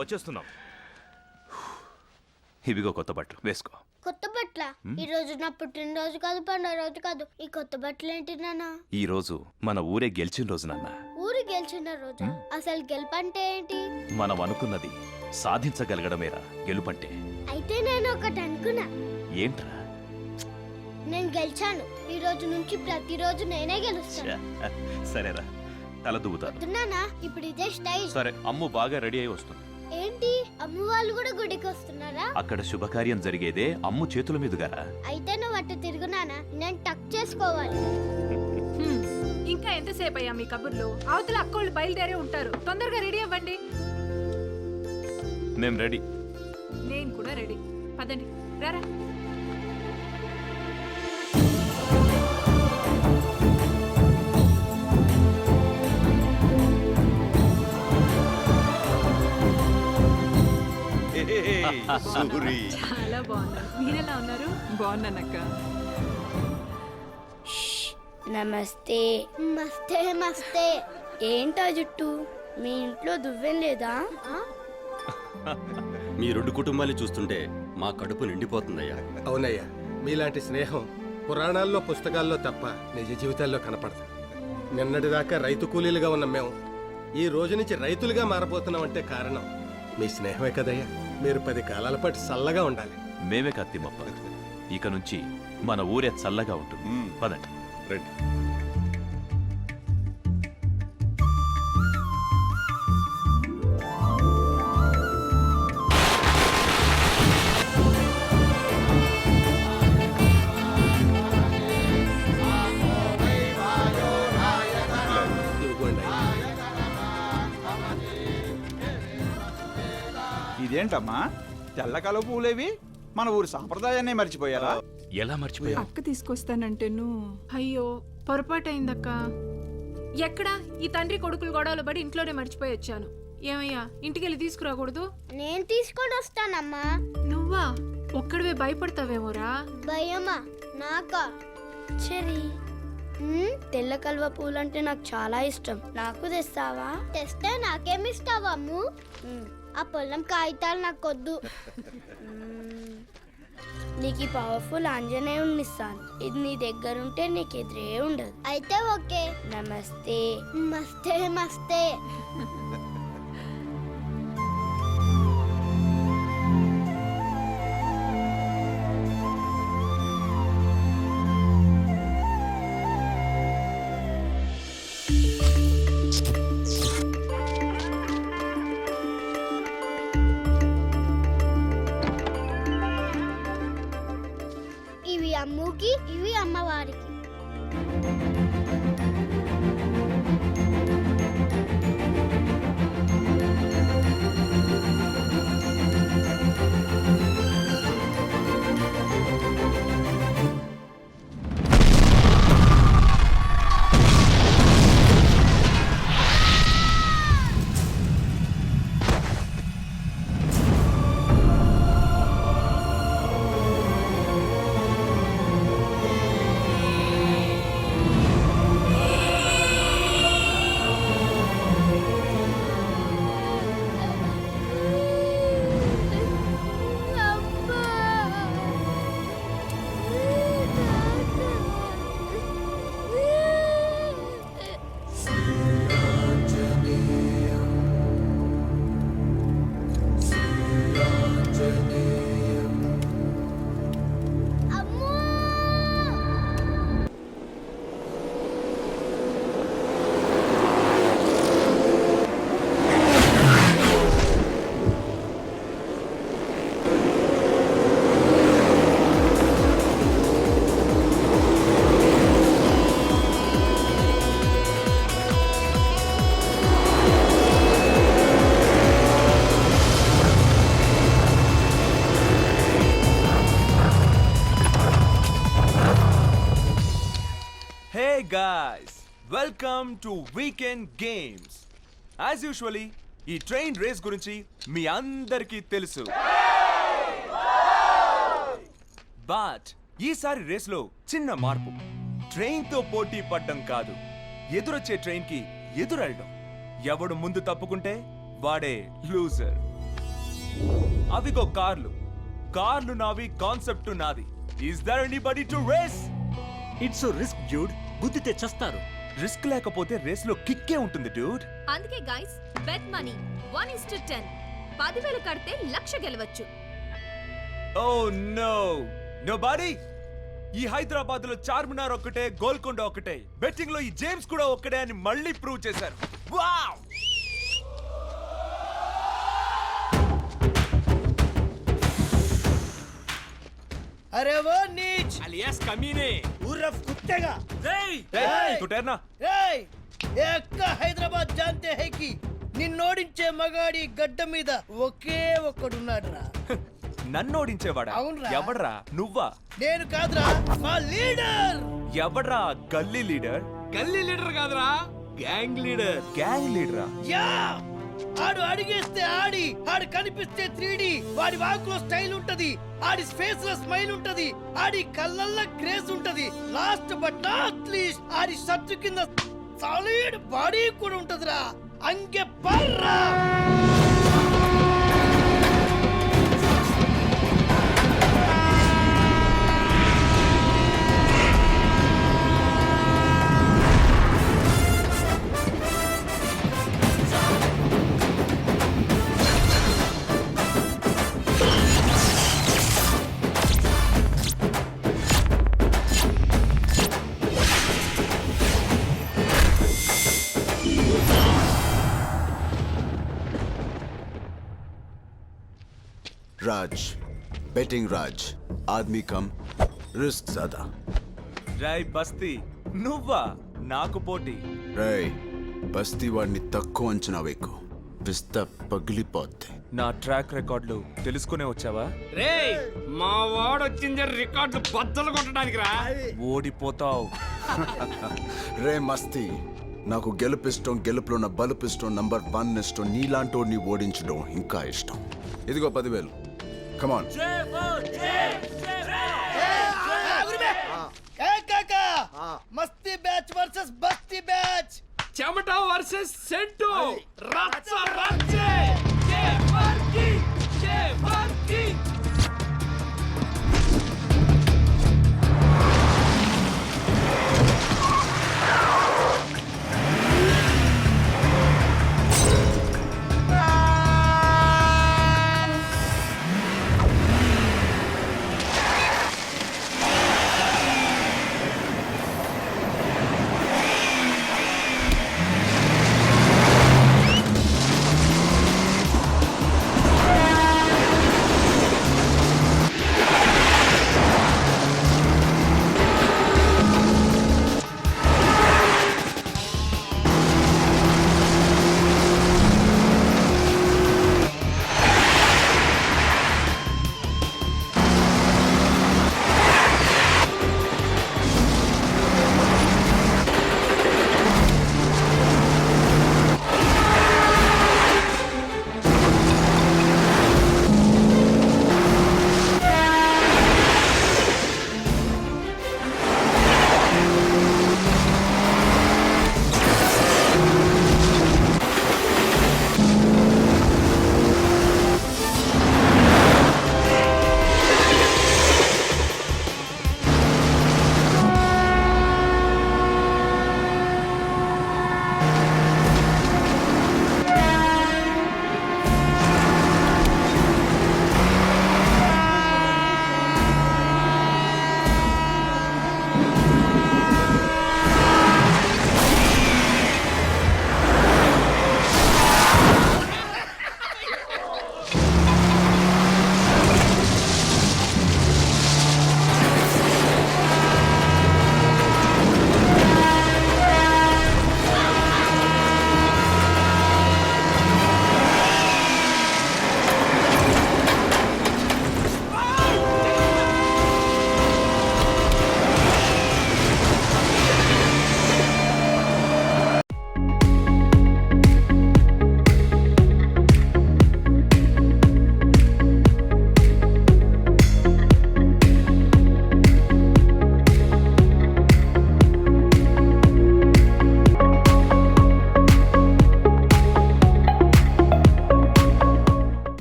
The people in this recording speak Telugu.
వచ్చేస్తున్నాం. ఇవిగో కొత్త బట్టలు వేసుకో. కొత్త బట్టల? ఈ రోజు నా పుట్టినరోజు కాదు, పండుగ రోజు కాదు. ఈ కొత్త బట్టలు ఏంటి నాన్న? ఈ రోజు మన ఊరే గెలిచిన రోజు నాన్న. ఊరు గెలిచిన రోజు? అసలు గెలుపంటే ఏంటి? మనం అనుకున్నది సాధించగలగడమేరా గెలుపంటే. అయితే నేను ఒకటి అనుకున్నా. ఏంట్రా? నేను గెలిచాను. ఈ రోజు నుంచి ప్రతిరోజు నేనే గెలుస్తాను. సరేరా, తల దువ్వుతాను. నాన్న ఇప్పుడు ఇదే స్టైల్. సరే, అమ్ము బాగా రెడీ అయి వస్తుంది. ఏంటి, అమ్మ వాళ్ళు కూడా గుడికి వస్తున్నారా? అక్కడ శుభకార్యం జరిగేదే అమ్ము చేతుల మీదుగారా. అయితే నువ్వు అటు తిరుగునానా, నేను టక్ చేసుకోవాలి. ఇంకా ఎంతసేపు అయ్యా మీ కబుర్లు? అవతల అక్కోళ్ళు బయలుదేరే ఉంటారు. తొందరగా రెడీ అవ్వండి. నేను రెడీ. నేను కూడా రెడీ. పదండి, రారా. చాలా బాగున్నారు. మీరెలా ఉన్నారు? బాగున్నానక్క. నమస్తే. మస్తే మస్తే. ఏంటా జుట్టు? మీ ఇంట్లో దువ్వెం లేదా? మీ రెండు కుటుంబాలు చూస్తుంటే మా కడుపు నిండిపోతుందయ్యా. అవునయ్యా, మీలాంటి స్నేహం పురాణాల్లో పుస్తకాల్లో తప్ప నిజ జీవితాల్లో కనపడదు. నిన్నటిదాకా రైతు కూలీలుగా ఉన్న మేము ఈ రోజు నుంచి రైతులుగా మారబోతున్నామంటే కారణం మీ స్నేహమే కదయ్యా. మీరు 10 కాలాల పాటు చల్లగా ఉండాలి. మేమే కత్తిమప్ప. ఇక నుంచి మన ఊరే చల్లగా ఉంటుంది. పదండి. రండి. ఇదేంటమ్మా తెల్లకల పూలేవి? మన ఊరి సాంప్రదాయాన్ని మర్చిపోయారా? ఎలా మర్చిపోయా? అక్క తీసుకొస్తానంటేను. అయ్యో, పొరపాటు అయిందక్క. ఎక్కడా ఈ తండ్రి కొడుకులు గొడవలు పడి ఇంట్లోనే మర్చిపోయి వచ్చాను. ఏమయ్యా, ఇంటికెళ్ళి తీసుకురాకూడదు? నేను తీసుకొని వస్తానమ్మా. నువ్వా? ఒక్కడివే భయపడతావేమోరా? భయమా? నాకా? సరే. తెల్ల కల్వ పూలంటే నాకు చాలా ఇష్టం. నాకు తెస్తావా? తెస్తే నాకేమిస్తావా అమ్ము? ఆ పొలం కాగితాలు నాకొద్దు. నీకు ఈ పవర్ఫుల్ ఆంజనేయుడిని ఇస్తాను. ఇది నీ దగ్గర ఉంటే నీకు ఎదురే ఉండదు. అయితే ఓకే. నమస్తే. మస్తే మస్తే. ఇవి అమ్ముకి, ఇవి అమ్మవారికి. Hey guys, welcome to Weekend Games. As usually, ఈ ట్రైన్ రేస్ గురించి మీ అందరికీ తెలుసు. బట్ ఈసారి రేస్లో చిన్న మార్పు. ట్రైన్తో పోటీ పడ్డం కాదు, ఎదురొచ్చే ట్రైన్కి ఎదురెళ్ళడం. ఎవడు ముందు తప్పుకుంటే వాడే లూజర్. అవిగో కార్లు. కార్లు నావి, కాన్సెప్ట్ నాది. Is there anybody to race? It's risk dude, గుద్దితే చస్తారు. రిస్క్ లేకపోతే రేస్ లో కిక్కే ఉంటుంది డ్యూడ్. అందుకే గైస్ బెట్ మనీ 1:10. 10,000 కడితే 1,00,000 గెలవచ్చు. Oh no nobody. ఈ హైదరాబాద్ లో చార్మినార్ ఒక్కటే, గోల్కొండ ఒక్కటే, బెట్టింగ్ లో ఈ జేమ్స్ కూడా ఒక్కటే అని మళ్ళీ ప్రూవ్ చేశారు. వావ్! अरे वो नीच అలియాస్ కమీనే. उर्फ कुत्ते का तू ठहरना. హైదరాబాద్ జాంతే హై కి నిన్నోడించే మగాడి గడ్డ మీద ఒకే ఒక్కడున్నాడు రా. నన్ను ఓడించేవాడా? అవునురా. ఎవడ్రా? నువ్వా? నేను కాదురా, మా లీడర్. ఎవడ్రా గల్లీ లీడర్? గల్లీ లీడర్ కాదురా, గ్యాంగ్ లీడర్. గ్యాంగ్ లీడరా? యా ఆడు అడిగేస్తే ఆడి, ఆడు కనిపిస్తే 3D, వాడి వాకులో స్టైల్ ఉంటది, ఆడి ఫేస్ లో స్మైల్ ఉంటది, ఆడి కళ్ళల్లో గ్రేస్ ఉంటది. Last but not least Audi shirt కింద సాలిడ్ బాడీ కూడా ఉంటదిరా. అంగే పర్రా. राज, बेटिंग राज, आदमी कम, रिस्क ज्यादा. రై బస్తీ, నువ్వా నాకు పోటీ? రేయ్, బస్తీ వాడిని తక్కువ అంచనా వేకు, పిస్తా పగిలిపోద్ది. నా ట్రాక్ రికార్డులు తెలుసుకునే వచ్చావా? రేయ్, మా వాడు వచ్చింది రికార్డులు బద్దలు కొట్టడానికి రా. ఓడిపోతావు. రే మస్తీ, నాకు గెలుపిష్టం, గెలుపులో ఉన్న బలుపిష్టం, నంబర్ 1 ఇష్టం, నీలాంటోడిని ఓడించడం ఇంకా ఇష్టం. ఇదిగో 10,000. కమాన్. మస్తీ బ్యాచ్ వర్సెస్ బస్తీ బ్యాచ్. చెమట వర్సెస్ సెంటు. రచ్చ రచ్చే.